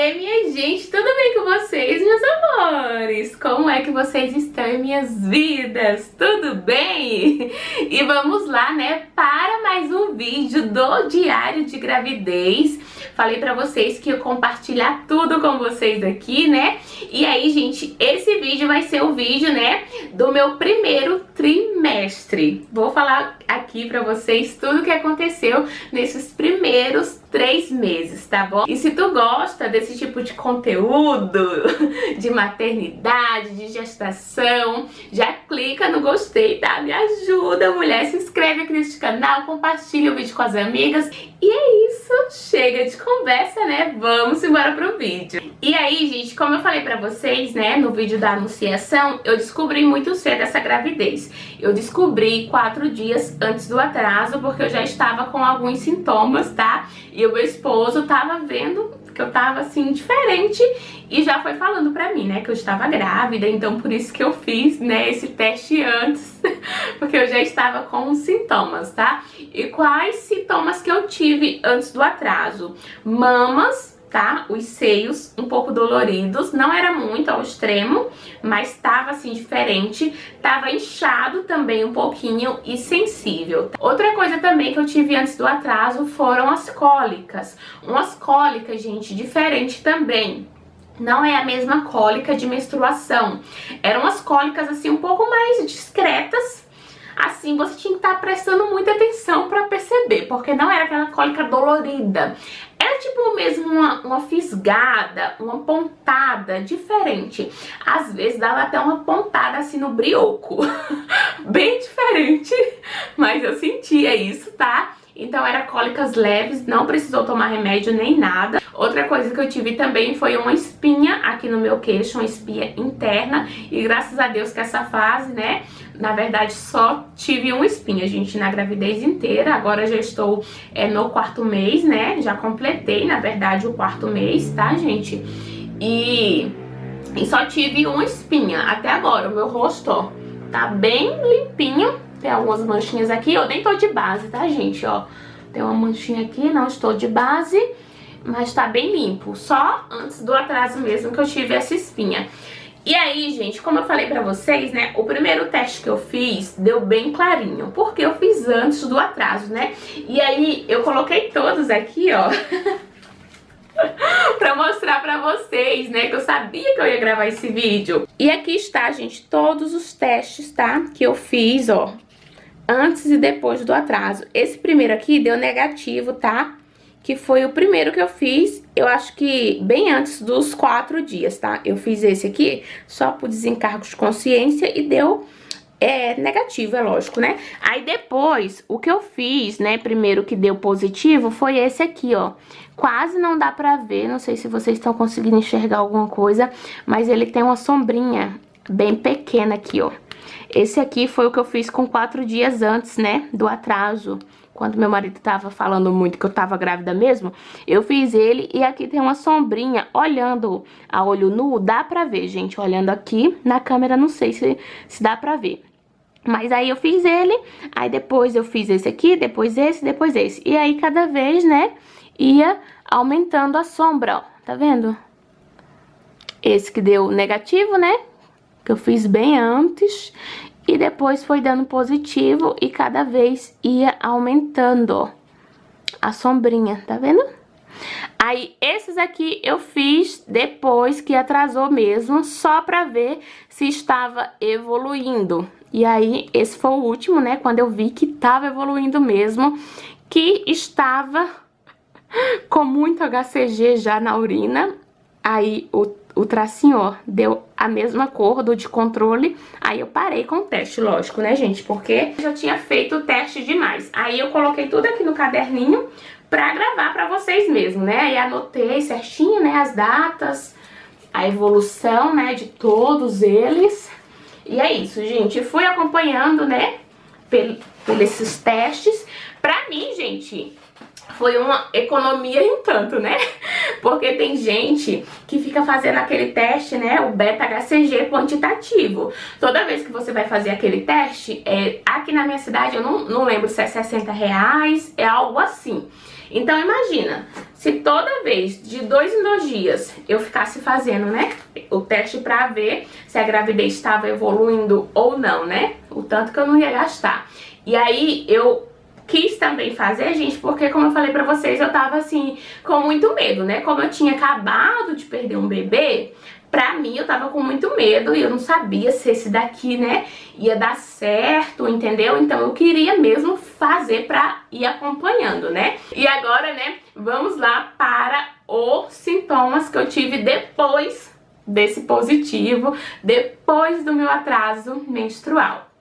Oiê, minha gente, tudo bem com vocês, meus amores? Como é que vocês estão em minhas vidas? Tudo bem? E vamos lá, né, para mais um vídeo do Diário de Gravidez. Falei pra vocês que eu compartilhar tudo com vocês aqui, né? E aí, gente, esse vídeo vai ser o vídeo, né, do meu primeiro trimestre. Vou falar aqui pra vocês tudo o que aconteceu nesses primeiros 3 meses, tá bom? E se tu gosta desse tipo de conteúdo, de maternidade, de gestação, já clica no gostei, tá? Me ajuda, mulher, se inscreve aqui neste canal, compartilha o vídeo com as amigas. E é isso, chega de conversa, né? Vamos embora pro vídeo. E aí, gente, como eu falei pra vocês, né, no vídeo da anunciação, eu descobri muito cedo essa gravidez. Eu descobri 4 dias antes do atraso, porque eu já estava com alguns sintomas, tá? E o meu esposo tava vendo que eu tava assim, diferente, e já foi falando pra mim, né, que eu estava grávida, então por isso que eu fiz, né, esse teste antes, porque eu já estava com os sintomas, tá? E quais sintomas que eu tive antes do atraso? Mamas, tá? Os seios um pouco doloridos, não era muito ao extremo, mas tava assim diferente, tava inchado também um pouquinho e sensível. Outra coisa também que eu tive antes do atraso foram as cólicas. Umas cólicas, gente, diferente também. Não é a mesma cólica de menstruação. Eram as cólicas assim um pouco mais discretas. Assim, você tinha que estar prestando muita atenção pra perceber, porque não era aquela cólica dolorida. Era tipo mesmo uma fisgada, uma pontada diferente. Às vezes dava até uma pontada assim no brioco. Bem diferente, mas eu sentia isso, tá? Então era cólicas leves, não precisou tomar remédio nem nada. Outra coisa que eu tive também foi uma espinha aqui no meu queixo, uma espinha interna. E graças a Deus que essa fase, né, na verdade só tive uma espinha, gente, na gravidez inteira. Agora já estou no 4º mês, né, já completei, na verdade, o 4º mês, tá, gente? E só tive uma espinha até agora. O meu rosto, ó, tá bem limpinho. Tem algumas manchinhas aqui, eu nem tô de base, tá, gente, ó. Tem uma manchinha aqui, não estou de base, mas tá bem limpo. Só antes do atraso mesmo que eu tive essa espinha. E aí, gente, como eu falei pra vocês, né, o primeiro teste que eu fiz deu bem clarinho, porque eu fiz antes do atraso, né? E aí, eu coloquei todos aqui, ó, pra mostrar pra vocês, né, que eu sabia que eu ia gravar esse vídeo. E aqui está, gente, todos os testes, tá, que eu fiz, ó, antes e depois do atraso. Esse primeiro aqui deu negativo, tá? Que foi o primeiro que eu fiz, eu acho que bem antes dos 4 dias, tá? Eu fiz esse aqui só por desencargo de consciência e deu negativo, é lógico, né? Aí depois, o que eu fiz, né, primeiro que deu positivo foi esse aqui, ó. Quase não dá pra ver, não sei se vocês estão conseguindo enxergar alguma coisa, mas ele tem uma sombrinha bem pequena aqui, ó. Esse aqui foi o que eu fiz com 4 dias antes, né, do atraso. Quando meu marido tava falando muito que eu tava grávida mesmo, eu fiz ele e aqui tem uma sombrinha. Olhando a olho nu, dá pra ver, gente. Olhando aqui na câmera, não sei se dá pra ver. Mas aí eu fiz ele, aí depois eu fiz esse aqui, depois esse, depois esse. E aí cada vez, né, ia aumentando a sombra, ó. Tá vendo? Esse que deu negativo, né? Que eu fiz bem antes, e depois foi dando positivo e cada vez ia aumentando, ó, a sombrinha, tá vendo? Aí esses aqui eu fiz depois que atrasou mesmo, só pra ver se estava evoluindo. E aí esse foi o último, né, quando eu vi que tava evoluindo mesmo, que estava com muito HCG já na urina. Aí o tracinho, ó, deu a mesma cor do de controle. Aí eu parei com o teste, lógico, né, gente? Porque eu já tinha feito o teste demais. Aí eu coloquei tudo aqui no caderninho pra gravar pra vocês mesmo, né? Aí anotei certinho, né, as datas, a evolução, né, de todos eles. E é isso, gente. Fui acompanhando, né, pelos testes. Pra mim, gente, foi uma economia em tanto, né? Porque tem gente que fica fazendo aquele teste, né? O beta-HCG quantitativo. Toda vez que você vai fazer aquele teste, aqui na minha cidade, eu não lembro se é R$60, é algo assim. Então imagina, Se toda vez, de 2 em 2 dias, eu ficasse fazendo, né, o teste pra ver se a gravidez estava evoluindo ou não, né, o tanto que eu não ia gastar. E aí eu quis também fazer, gente, porque como eu falei pra vocês, eu tava assim, com muito medo, né, como eu tinha acabado de perder um bebê. Pra mim, eu tava com muito medo e eu não sabia se esse daqui, né, ia dar certo, entendeu? Então eu queria mesmo fazer pra ir acompanhando, né? E agora, né, vamos lá para os sintomas que eu tive depois desse positivo, depois do meu atraso menstrual.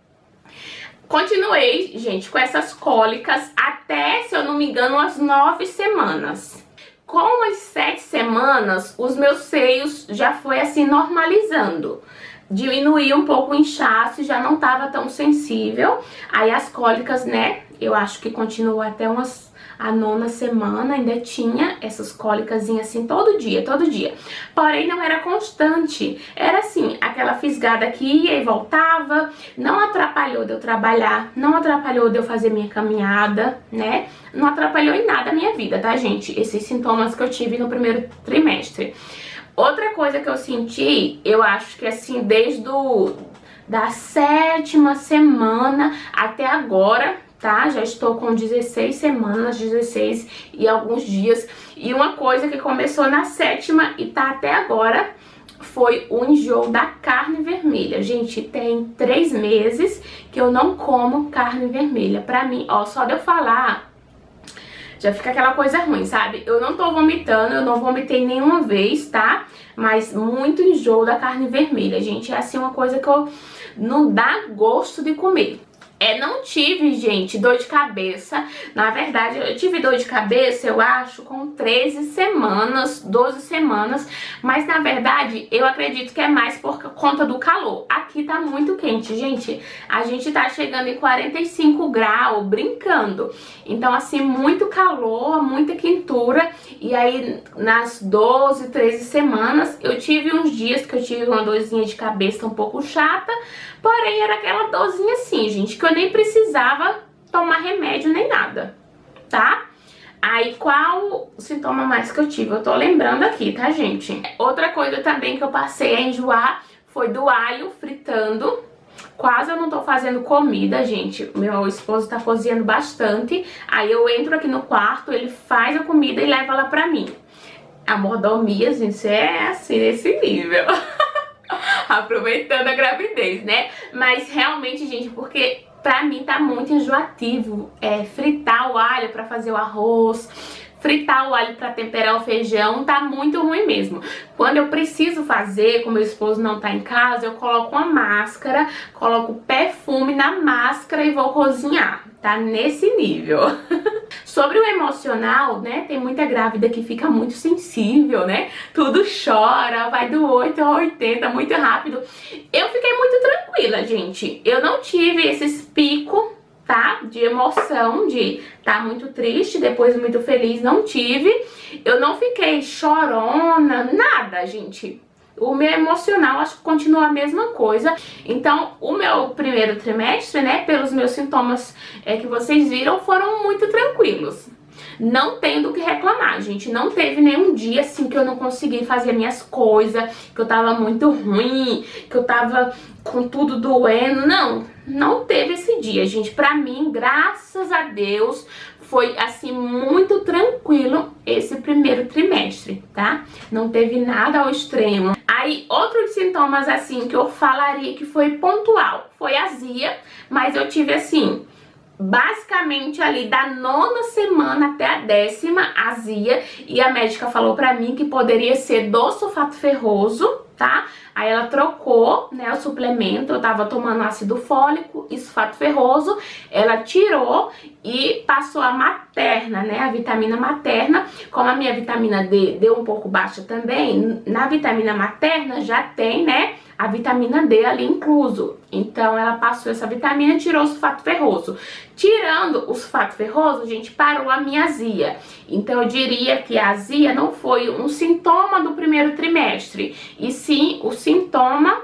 Continuei, gente, com essas cólicas até, se eu não me engano, as 9 semanas. Com as 7 semanas, os meus seios já foi assim normalizando. Diminuí um pouco o inchaço, já não tava tão sensível. Aí as cólicas, né, eu acho que continuou até a 9ª semana, ainda tinha essas cólicazinhas assim todo dia. Porém, não era constante. Era assim, aquela fisgada que ia e voltava, não atrapalhou de eu trabalhar, não atrapalhou de eu fazer minha caminhada, né? Não atrapalhou em nada a minha vida, tá, gente? Esses sintomas que eu tive no primeiro trimestre. Outra coisa que eu senti, eu acho que assim, desde da 7ª semana até agora, tá? Já estou com 16 semanas, 16 e alguns dias. E uma coisa que começou na 7ª e tá até agora foi o enjoo da carne vermelha. Gente, tem 3 meses que eu não como carne vermelha. Pra mim, ó, só de eu falar, já fica aquela coisa ruim, sabe? Eu não tô vomitando, eu não vomitei nenhuma vez, tá? Mas muito enjoo da carne vermelha, gente. É assim uma coisa que não dá gosto de comer. Não tive, gente, dor de cabeça. Na verdade, eu tive dor de cabeça, eu acho, com 13 semanas, 12 semanas. Mas, na verdade, eu acredito que é mais por conta do calor. Aqui tá muito quente, gente. A gente tá chegando em 45 graus, brincando. Então, assim, muito calor, muita quentura. E aí, nas 12, 13 semanas, eu tive uns dias que eu tive uma dorzinha de cabeça um pouco chata. Porém, era aquela dorzinha assim, gente, que eu nem precisava tomar remédio nem nada, tá? Aí, qual sintoma mais que eu tive? Eu tô lembrando aqui, tá, gente? Outra coisa também que eu passei a enjoar foi do alho fritando. Quase eu não tô fazendo comida, gente. Meu esposo tá cozinhando bastante. Aí eu entro aqui no quarto, ele faz a comida e leva lá pra mim. A mordomia, gente, é assim, nesse nível. Aproveitando a gravidez, né? Mas realmente, gente, porque pra mim tá muito enjoativo fritar o alho pra fazer o arroz, fritar o alho pra temperar o feijão, tá muito ruim mesmo. Quando eu preciso fazer, como meu esposo não tá em casa, eu coloco uma máscara, coloco perfume na máscara e vou cozinhar. Tá nesse nível. Sobre o emocional, né, tem muita grávida que fica muito sensível, né, tudo chora, vai do 8 ao 80 muito rápido. Eu fiquei muito tranquila, gente, eu não tive esses picos, tá, de emoção, de estar muito triste, depois muito feliz, não tive. Eu não fiquei chorona, nada, gente. O meu emocional acho que continua a mesma coisa. Então, o meu primeiro trimestre, né, pelos meus sintomas que vocês viram, foram muito tranquilos. Não tenho do que reclamar, gente. Não teve nenhum dia, assim, que eu não consegui fazer minhas coisas, que eu tava muito ruim, que eu tava com tudo doendo. Não teve esse dia, gente. Pra mim, graças a Deus, foi, assim, muito tranquilo esse primeiro trimestre, tá? Não teve nada ao extremo. Aí, outros sintomas, assim, que eu falaria que foi pontual, foi azia, mas eu tive, assim, basicamente ali da 9ª semana até a 10ª azia, e a médica falou pra mim que poderia ser do sulfato ferroso, tá? Aí ela trocou, né, o suplemento, eu tava tomando ácido fólico e sulfato ferroso, ela tirou e passou a materna, né, a vitamina materna. Como a minha vitamina D deu um pouco baixa também, na vitamina materna já tem, né, a vitamina D ali incluso. Então ela passou essa vitamina e tirou o sulfato ferroso. Tirando o sulfato ferroso, gente, parou a minha azia. Então eu diria que a azia não foi um sintoma do primeiro trimestre, e sim o sintoma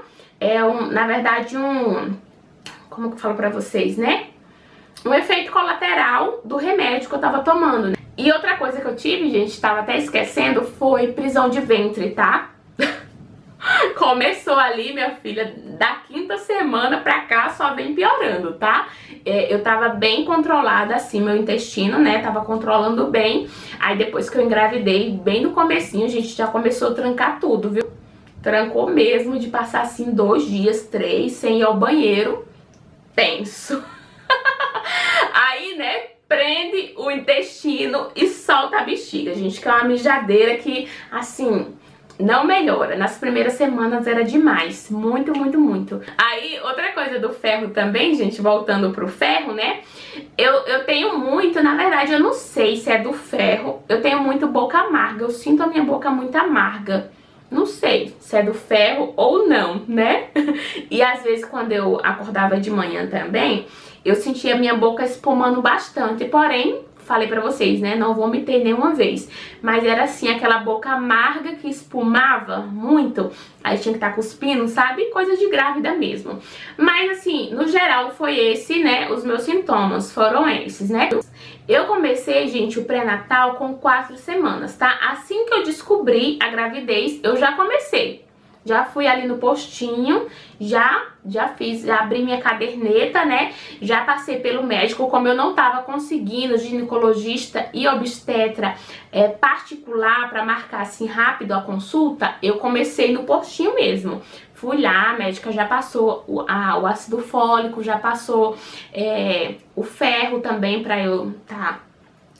na verdade, como que eu falo pra vocês, né? Um efeito colateral do remédio que eu tava tomando, né? E outra coisa que eu tive, gente, tava até esquecendo, foi prisão de ventre, tá? Começou ali, minha filha, da quinta semana pra cá só vem piorando, tá? Eu tava bem controlada, assim, meu intestino, né? Tava controlando bem. Aí depois que eu engravidei, bem no comecinho, a gente já começou a trancar tudo, viu? Trancou mesmo de passar, assim, 2 dias, 3, sem ir ao banheiro. Tenso. Aí, né, prende o intestino e solta a bexiga, gente, que é uma mijadeira que, assim, não melhora. Nas primeiras semanas era demais, muito, muito, muito. Aí, outra coisa do ferro também, gente, voltando pro ferro, né, eu tenho muito, na verdade, eu não sei se é do ferro, eu tenho muito boca amarga, eu sinto a minha boca muito amarga. Não sei se é do ferro ou não, né? E às vezes quando eu acordava de manhã também, eu sentia minha boca espumando bastante. Porém, falei pra vocês, né? Não vomitei nenhuma vez. Mas era assim, aquela boca amarga que espumava muito. Aí tinha que estar cuspindo, sabe? Coisa de grávida mesmo. Mas assim, no geral foi esse, né? Os meus sintomas foram esses, né? Eu comecei, gente, o pré-natal com 4 semanas, tá? Assim que eu descobri a gravidez, eu já comecei. Já fui ali no postinho, já abri minha caderneta, né? Já passei pelo médico, como eu não tava conseguindo ginecologista e obstetra particular para marcar assim rápido a consulta, eu comecei no postinho mesmo. Fui lá, a médica já passou o ácido fólico, já passou o ferro também para eu tá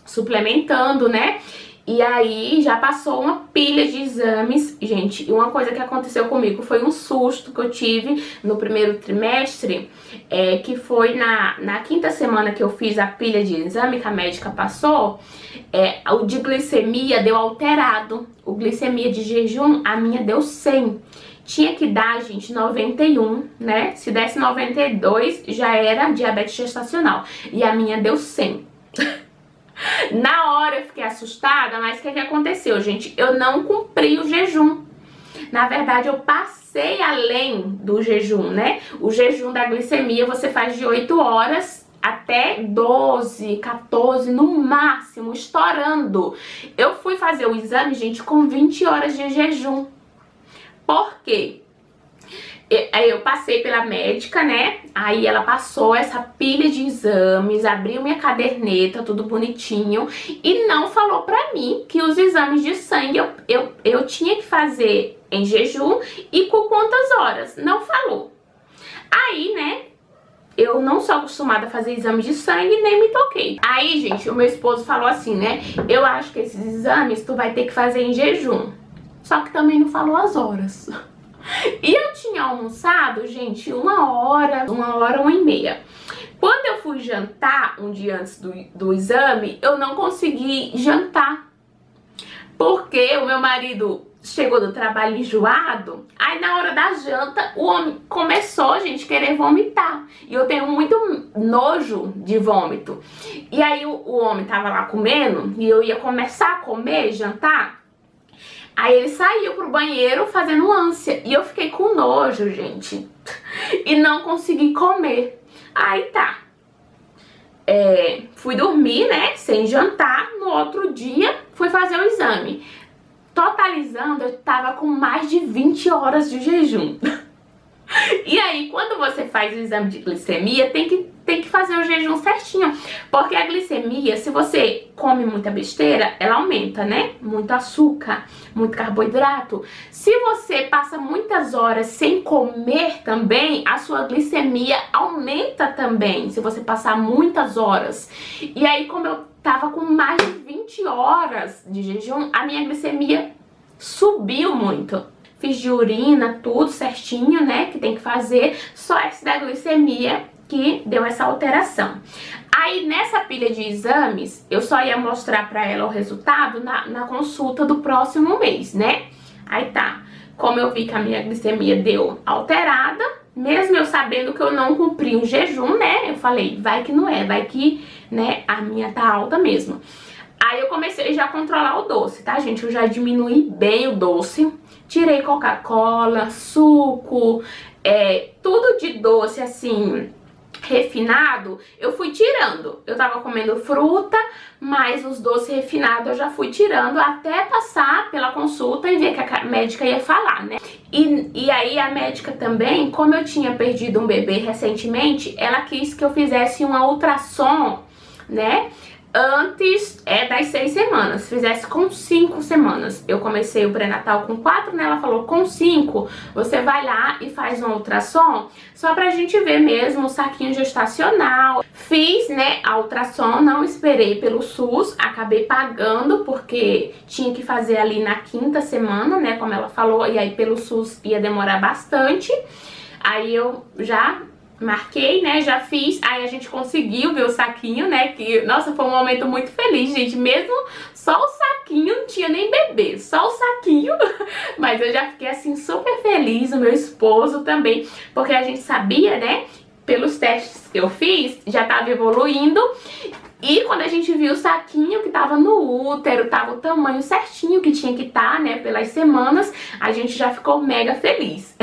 suplementando, né? E aí já passou uma pilha de exames. Gente, e uma coisa que aconteceu comigo foi um susto que eu tive no primeiro trimestre, que foi na quinta semana que eu fiz a pilha de exame que a médica passou, o de glicemia deu alterado. O glicemia de jejum, a minha deu 100. Tinha que dar, gente, 91, né? Se desse 92, já era diabetes gestacional. E a minha deu 100. Na hora eu fiquei assustada, mas o que aconteceu, gente? Eu não cumpri o jejum. Na verdade, eu passei além do jejum, né? O jejum da glicemia você faz de 8 horas até 12, 14, no máximo, estourando. Eu fui fazer o exame, gente, com 20 horas de jejum. Por quê? Aí eu passei pela médica, né? Aí ela passou essa pilha de exames, abriu minha caderneta, tudo bonitinho, e não falou pra mim que os exames de sangue eu tinha que fazer em jejum e com quantas horas. Não falou. Aí, né? Eu não sou acostumada a fazer exame de sangue, nem me toquei. Aí, gente, o meu esposo falou assim, né? Eu acho que esses exames tu vai ter que fazer em jejum. Só que também não falou as horas. E eu tinha almoçado, gente, 1h, 1h30. Quando eu fui jantar, um dia antes do exame, eu não consegui jantar. Porque o meu marido chegou do trabalho enjoado, aí na hora da janta, o homem começou, gente, querer vomitar. E eu tenho muito nojo de vômito. E aí o homem tava lá comendo, e eu ia começar a comer, jantar. Aí ele saiu pro banheiro fazendo ânsia. E eu fiquei com nojo, gente. E não consegui comer. Aí tá. Fui dormir, né? Sem jantar. No outro dia, fui fazer o exame. Totalizando, eu tava com mais de 20 horas de jejum. E aí, quando você faz o exame de glicemia, tem que fazer o jejum certinho. Porque a glicemia, se você come muita besteira, ela aumenta, né? Muito açúcar, muito carboidrato. Se você passa muitas horas sem comer também, a sua glicemia aumenta também, se você passar muitas horas. E aí, como eu tava com mais de 20 horas de jejum, a minha glicemia subiu muito. Fiz de urina, tudo certinho, né, que tem que fazer, só esse da glicemia que deu essa alteração. Aí, nessa pilha de exames, eu só ia mostrar pra ela o resultado na consulta do próximo mês, né? Aí tá, como eu vi que a minha glicemia deu alterada, mesmo eu sabendo que eu não cumpri o jejum, né, eu falei, vai que não é, vai que, né, a minha tá alta mesmo. Aí eu comecei já a controlar o doce, tá, gente? Eu já diminuí bem o doce. Tirei Coca-Cola, suco, tudo de doce, assim, refinado, eu fui tirando. Eu tava comendo fruta, mas os doces refinados eu já fui tirando até passar pela consulta e ver que a médica ia falar, né? E aí a médica também, como eu tinha perdido um bebê recentemente, ela quis que eu fizesse uma ultrassom, né? Antes das 6 semanas, fizesse com 5 semanas. Eu comecei o pré-natal com 4, né? Ela falou, com 5 você vai lá e faz um ultrassom, só pra gente ver mesmo o saquinho gestacional. Fiz, né, a ultrassom, não esperei pelo SUS, acabei pagando porque tinha que fazer ali na 5ª semana, né, como ela falou, e aí pelo SUS ia demorar bastante. Aí eu já marquei, né, já fiz, aí a gente conseguiu ver o saquinho, né, que, nossa, foi um momento muito feliz, gente, mesmo só o saquinho, não tinha nem bebê, só o saquinho, mas eu já fiquei, assim, super feliz, o meu esposo também, porque a gente sabia, né, pelos testes que eu fiz, já tava evoluindo, e quando a gente viu o saquinho que tava no útero, tava o tamanho certinho que tinha que estar, né, pelas semanas, a gente já ficou mega feliz.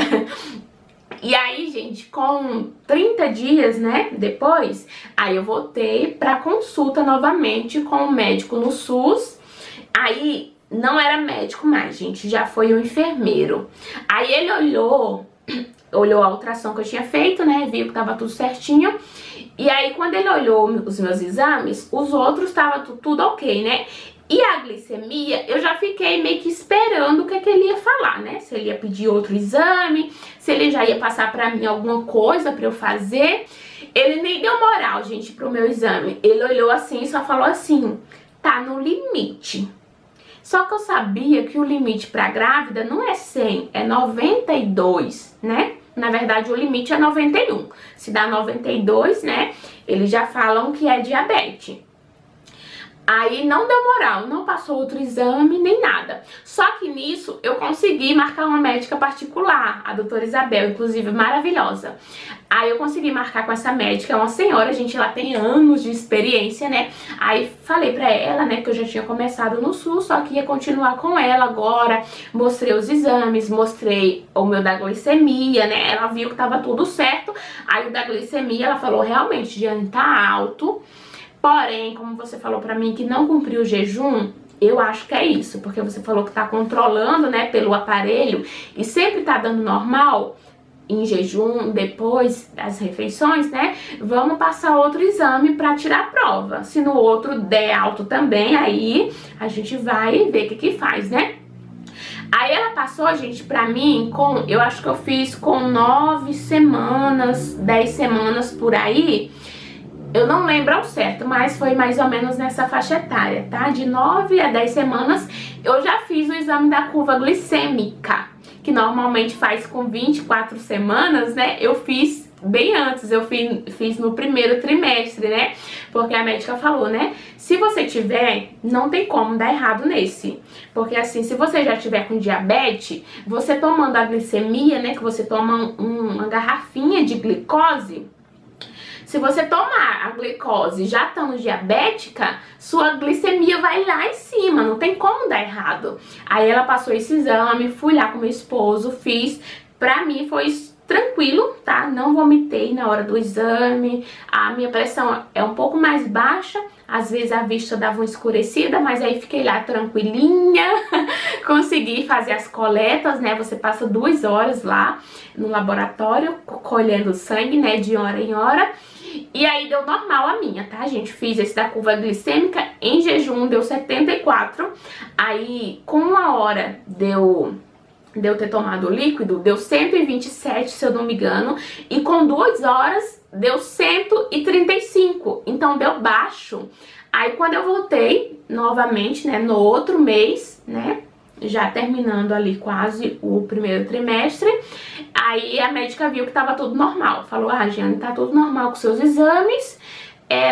E aí, gente, com 30 dias, né, depois, aí eu voltei pra consulta novamente com o médico no SUS. Aí, não era médico mais, gente, já foi o enfermeiro. Aí ele olhou a ultrassom que eu tinha feito, né, viu que tava tudo certinho. E aí, quando ele olhou os meus exames, os outros tava tudo ok, né? E a glicemia, eu já fiquei meio que esperando o que ele ia falar, né? Se ele ia pedir outro exame, se ele já ia passar pra mim alguma coisa pra eu fazer. Ele nem deu moral, gente, pro meu exame. Ele olhou assim e só falou assim, tá no limite. Só que eu sabia que o limite pra grávida não é 100, é 92, né? Na verdade, o limite é 91. Se dá 92, né, eles já falam que é diabetes. Aí não deu moral, não passou outro exame, nem nada. Só que nisso eu consegui marcar uma médica particular, a doutora Isabel, inclusive maravilhosa. Aí eu consegui marcar com essa médica, é uma senhora, gente, ela tem anos de experiência, né? Aí falei pra ela, né, que eu já tinha começado no SUS, só que ia continuar com ela agora. Mostrei os exames, mostrei o meu da glicemia, né? Ela viu que tava tudo certo. Aí o da glicemia, ela falou, realmente, Diane, tá alto. Porém, como você falou pra mim que não cumpriu o jejum, eu acho que é isso, porque você falou que tá controlando, né, pelo aparelho e sempre tá dando normal em jejum, depois das refeições, né, vamos passar outro exame pra tirar a prova. Se no outro der alto também, aí a gente vai ver o que faz, né? Aí ela passou, gente, pra mim com, eu acho que eu fiz com 9 semanas, 10 semanas por aí. Eu não lembro ao certo, mas foi mais ou menos nessa faixa etária, tá? De 9 a 10 semanas eu já fiz o exame da curva glicêmica, que normalmente faz com 24 semanas, né? Eu fiz bem antes, eu fiz no primeiro trimestre, né? Porque a médica falou, né? Se você tiver, não tem como dar errado nesse. Porque assim, se você já tiver com diabetes, você tomando a glicemia, né? Que você toma uma garrafinha de glicose. Se você tomar a glicose já estando diabética, sua glicemia vai lá em cima, não tem como dar errado. Aí ela passou esse exame, fui lá com meu esposo, fiz. Pra mim foi tranquilo, tá? Não vomitei na hora do exame. A minha pressão é um pouco mais baixa. Às vezes a vista dava uma escurecida, mas aí fiquei lá tranquilinha. Consegui fazer as coletas, né? Você passa 2 horas lá no laboratório, colhendo sangue, né? De hora em hora. E aí deu normal a minha, tá, gente? Fiz esse da curva glicêmica em jejum, deu 74. Aí, com 1 hora de eu ter tomado o líquido, deu 127, se eu não me engano. E com 2 horas, deu 135. Então, deu baixo. Aí, quando eu voltei, novamente, né, no outro mês, né, já terminando ali quase o primeiro trimestre, aí a médica viu que tava tudo normal. Falou, ah, Giane, tá tudo normal com seus exames.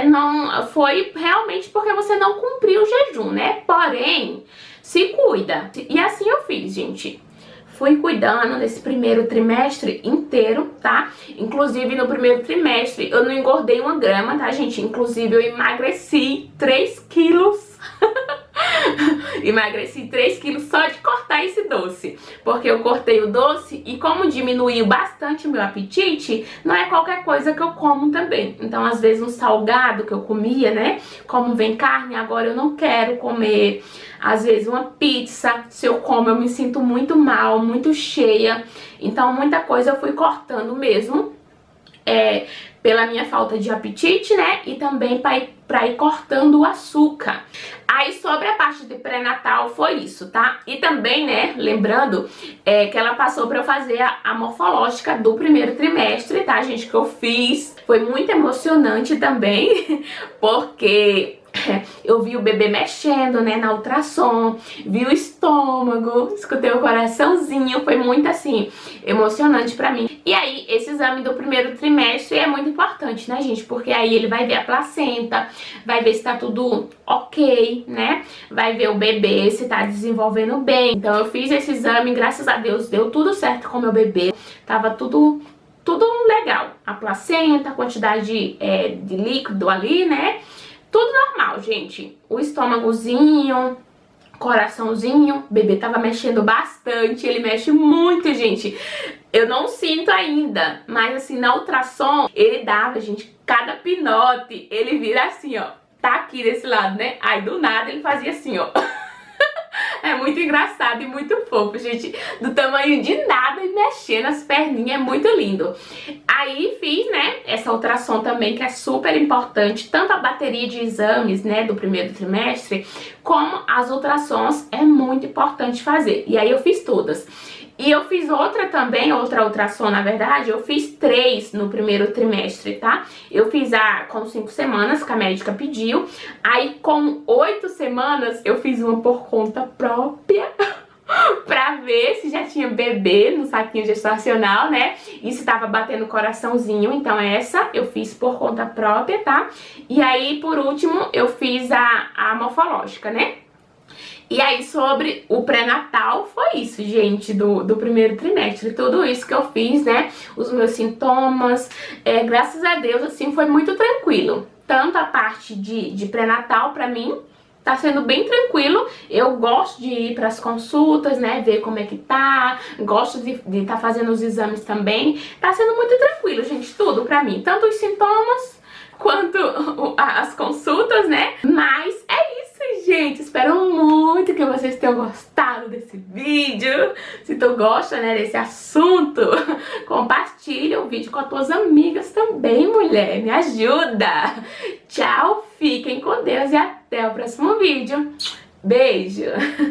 Não foi realmente porque você não cumpriu o jejum, né? Porém, se cuida. E assim eu fiz, gente. Fui cuidando nesse primeiro trimestre inteiro, tá? Inclusive, no primeiro trimestre, eu não engordei 1 grama, tá, gente? Inclusive, eu emagreci 3 quilos. Emagreci 3 quilos só de cortar esse doce. Porque eu cortei o doce e como diminuiu bastante o meu apetite, não é qualquer coisa que eu como também. Então, às vezes, um salgado que eu comia, né? Como vem carne, agora eu não quero comer. Às vezes, uma pizza, se eu como, eu me sinto muito mal, muito cheia. Então, muita coisa eu fui cortando mesmo. Pela minha falta de apetite, né? E também pra ir cortando o açúcar. Aí sobre a parte de pré-natal foi isso, tá? E também, né, lembrando que ela passou pra eu fazer a morfológica do primeiro trimestre, tá, gente? Que eu fiz. Foi muito emocionante também, porque eu vi o bebê mexendo, né, na ultrassom, vi o estômago, escutei o coraçãozinho, foi muito assim, emocionante pra mim. E aí, esse exame do primeiro trimestre é muito importante, né, gente? Porque aí ele vai ver a placenta, vai ver se tá tudo ok, né? Vai ver o bebê, se tá desenvolvendo bem. Então eu fiz esse exame, graças a Deus, deu tudo certo com o meu bebê, tava tudo legal. A placenta, a quantidade de líquido ali, né? Tudo normal, gente. O estômagozinho, coraçãozinho, o bebê tava mexendo bastante, ele mexe muito, gente. Eu não sinto ainda, mas assim, na ultrassom, ele dava, gente, cada pinote, ele vira assim, ó. Tá aqui desse lado, né? Aí do nada ele fazia assim, ó. É muito engraçado e muito fofo, gente. Do tamanho de nada e mexendo as perninhas, é muito lindo. Aí fiz, né, essa ultrassom também, que é super importante. Tanto a bateria de exames, né, do primeiro trimestre, como as ultrassons é muito importante fazer. E aí eu fiz todas. E eu fiz outra também, outra ultrassom, na verdade, eu fiz 3 no primeiro trimestre, tá? Eu fiz a com 5 semanas, que a médica pediu. Aí com 8 semanas, eu fiz uma por conta própria, pra ver se já tinha bebê no saquinho gestacional, né? E se tava batendo coraçãozinho. Então essa eu fiz por conta própria, tá? E aí, por último, eu fiz a morfológica, né? E aí, sobre o pré-natal, foi isso, gente, do primeiro trimestre. Tudo isso que eu fiz, né? Os meus sintomas, graças a Deus, assim, foi muito tranquilo. Tanto a parte de pré-natal, pra mim, tá sendo bem tranquilo. Eu gosto de ir pras consultas, né? Ver como é que tá. Gosto de tá fazendo os exames também. Tá sendo muito tranquilo, gente, tudo pra mim. Tanto os sintomas quanto as consultas, né? Mas é isso, gente. Espero muito que vocês tenham gostado desse vídeo. Se tu gosta, né, desse assunto, compartilha o vídeo com as tuas amigas também, mulher. Me ajuda. Tchau, fiquem com Deus e até o próximo vídeo. Beijo!